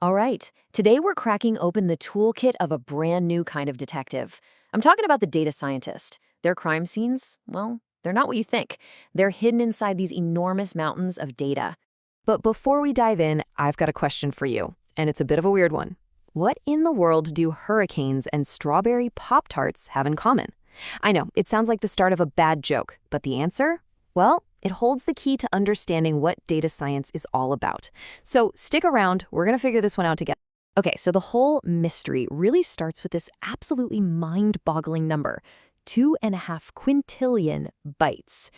All right, today we're cracking open the toolkit of a brand new kind of detective. I'm talking about the data scientist. Their crime scenes, well, they're not what you think. They're hidden inside these enormous mountains of data. But before we dive in, I've got a question for you, and it's a bit of a weird one. What in the world do hurricanes and strawberry Pop-Tarts have in common? I know, it sounds like the start of a bad joke, but the answer? Well, it holds the key to understanding what data science is all about. So stick around, we're going to figure this one out together. Okay, so the whole mystery really starts with this absolutely mind-boggling number, 2.5 quintillion bytes.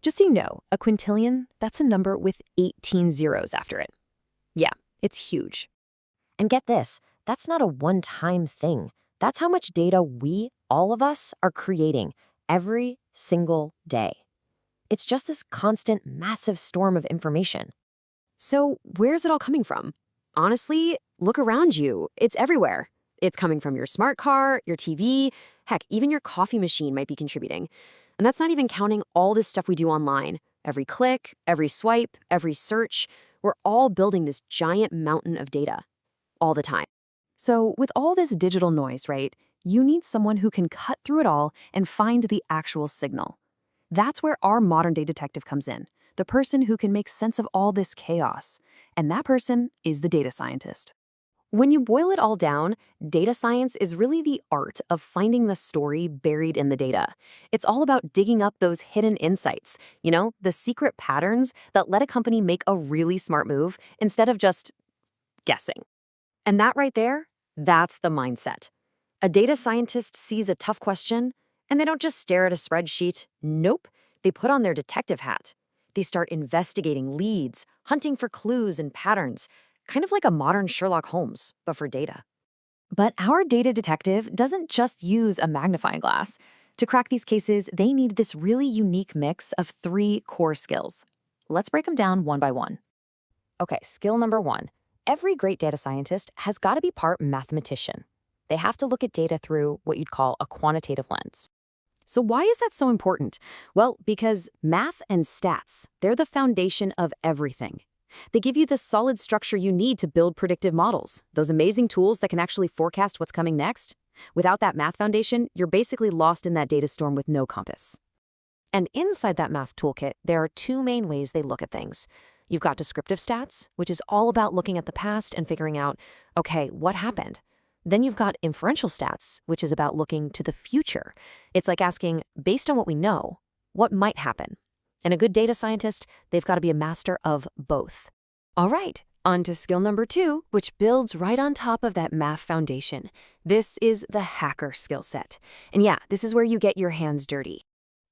Just so you know, a quintillion, that's a number with 18 zeros after it. Yeah, it's huge. And get this, that's not a one-time thing. That's how much data we, all of us, are creating every single day. It's just this constant, massive storm of information. So where's it all coming from? Honestly, look around you. It's everywhere. It's coming from your smart car, your TV, heck, even your coffee machine might be contributing. And that's not even counting all this stuff we do online. Every click, every swipe, every search, we're all building this giant mountain of data all the time. So with all this digital noise, right, you need someone who can cut through it all and find the actual signal. That's where our modern-day detective comes in, the person who can make sense of all this chaos. And that person is the data scientist. When you boil it all down, data science is really the art of finding the story buried in the data. It's all about digging up those hidden insights, the secret patterns that let a company make a really smart move instead of just guessing. And that right there, that's the mindset. A data scientist sees a tough question, and they don't just stare at a spreadsheet. Nope, they put on their detective hat. They start investigating leads, hunting for clues and patterns, kind of like a modern Sherlock Holmes, but for data. But our data detective doesn't just use a magnifying glass. To crack these cases, they need this really unique mix of 3 core skills. Let's break them down one by one. Okay, skill number 1. Every great data scientist has got to be part mathematician. They have to look at data through what you'd call a quantitative lens. So why is that so important? Well, because math and stats, they're the foundation of everything. They give you the solid structure you need to build predictive models, those amazing tools that can actually forecast what's coming next. Without that math foundation, you're basically lost in that data storm with no compass. And inside that math toolkit, there are 2 main ways they look at things. You've got descriptive stats, which is all about looking at the past and figuring out, okay, what happened? Then you've got inferential stats, which is about looking to the future. It's like asking, based on what we know, what might happen? And a good data scientist, they've got to be a master of both. All right, on to skill number 2, which builds right on top of that math foundation. This is the hacker skill set. And yeah, this is where you get your hands dirty.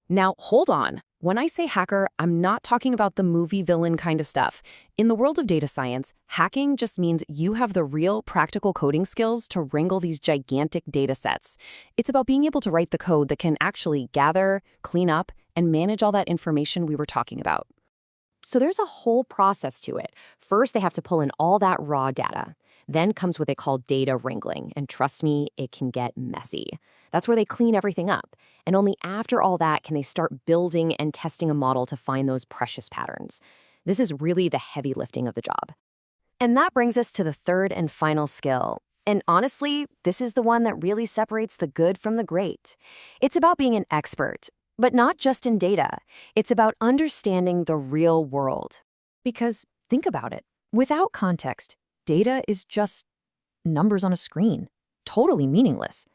Now, hold on. When I say hacker, I'm not talking about the movie villain kind of stuff. In the world of data science, hacking just means you have the real practical coding skills to wrangle these gigantic data sets. It's about being able to write the code that can actually gather, clean up, and manage all that information we were talking about. So there's a whole process to it. First, they have to pull in all that raw data. Then comes what they call data wrangling, and trust me, it can get messy. That's where they clean everything up. And only after all that can they start building and testing a model to find those precious patterns. This is really the heavy lifting of the job. And that brings us to the third and final skill. And honestly, this is the one that really separates the good from the great. It's about being an expert, but not just in data. It's about understanding the real world. Because think about it. Without context, data is just numbers on a screen, totally meaningless.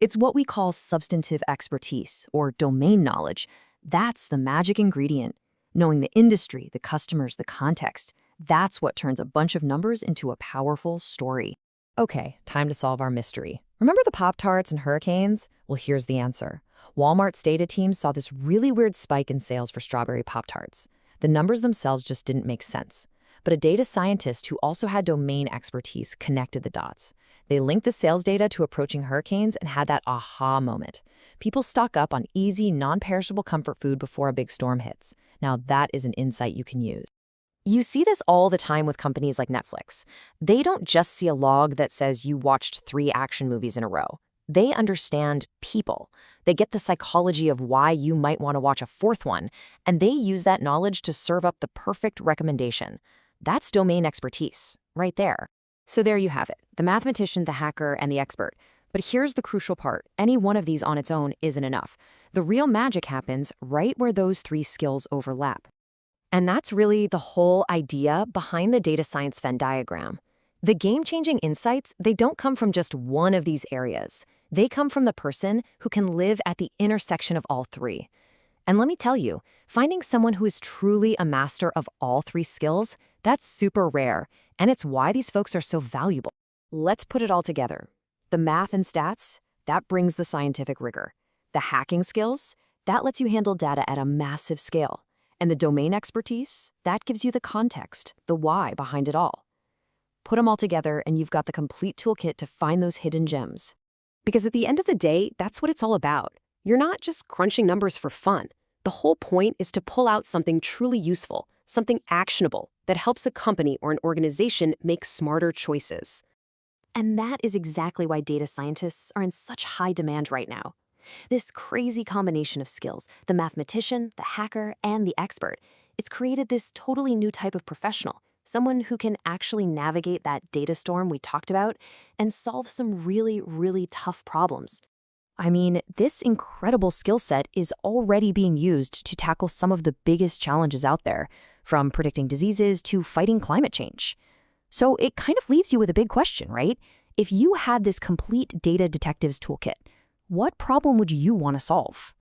It's what we call substantive expertise or domain knowledge. That's the magic ingredient. Knowing the industry, the customers, the context, that's what turns a bunch of numbers into a powerful story. Okay, time to solve our mystery. Remember the Pop-Tarts and hurricanes? Well, here's the answer. Walmart's data team saw this really weird spike in sales for strawberry Pop-Tarts. The numbers themselves just didn't make sense. But a data scientist who also had domain expertise connected the dots. They linked the sales data to approaching hurricanes and had that aha moment. People stock up on easy, non-perishable comfort food before a big storm hits. Now that is an insight you can use. You see this all the time with companies like Netflix. They don't just see a log that says you watched 3 action movies in a row. They understand people. They get the psychology of why you might want to watch a 4th one, and they use that knowledge to serve up the perfect recommendation. That's domain expertise, right there. So there you have it, the mathematician, the hacker, and the expert. But here's the crucial part. Any one of these on its own isn't enough. The real magic happens right where those three skills overlap. And that's really the whole idea behind the data science Venn diagram. The game-changing insights, they don't come from just one of these areas. They come from the person who can live at the intersection of all three. And let me tell you, finding someone who is truly a master of all three skills, that's super rare, and it's why these folks are so valuable. Let's put it all together. The math and stats, that brings the scientific rigor. The hacking skills, that lets you handle data at a massive scale. And the domain expertise, that gives you the context, the why behind it all. Put them all together and you've got the complete toolkit to find those hidden gems. Because at the end of the day, that's what it's all about. You're not just crunching numbers for fun. The whole point is to pull out something truly useful, something actionable that helps a company or an organization make smarter choices. And that is exactly why data scientists are in such high demand right now. This crazy combination of skills, the mathematician, the hacker, and the expert, it's created this totally new type of professional, someone who can actually navigate that data storm we talked about and solve some really, really tough problems. I mean, this incredible skill set is already being used to tackle some of the biggest challenges out there, from predicting diseases to fighting climate change. So it kind of leaves you with a big question, right? If you had this complete data detectives toolkit, what problem would you want to solve?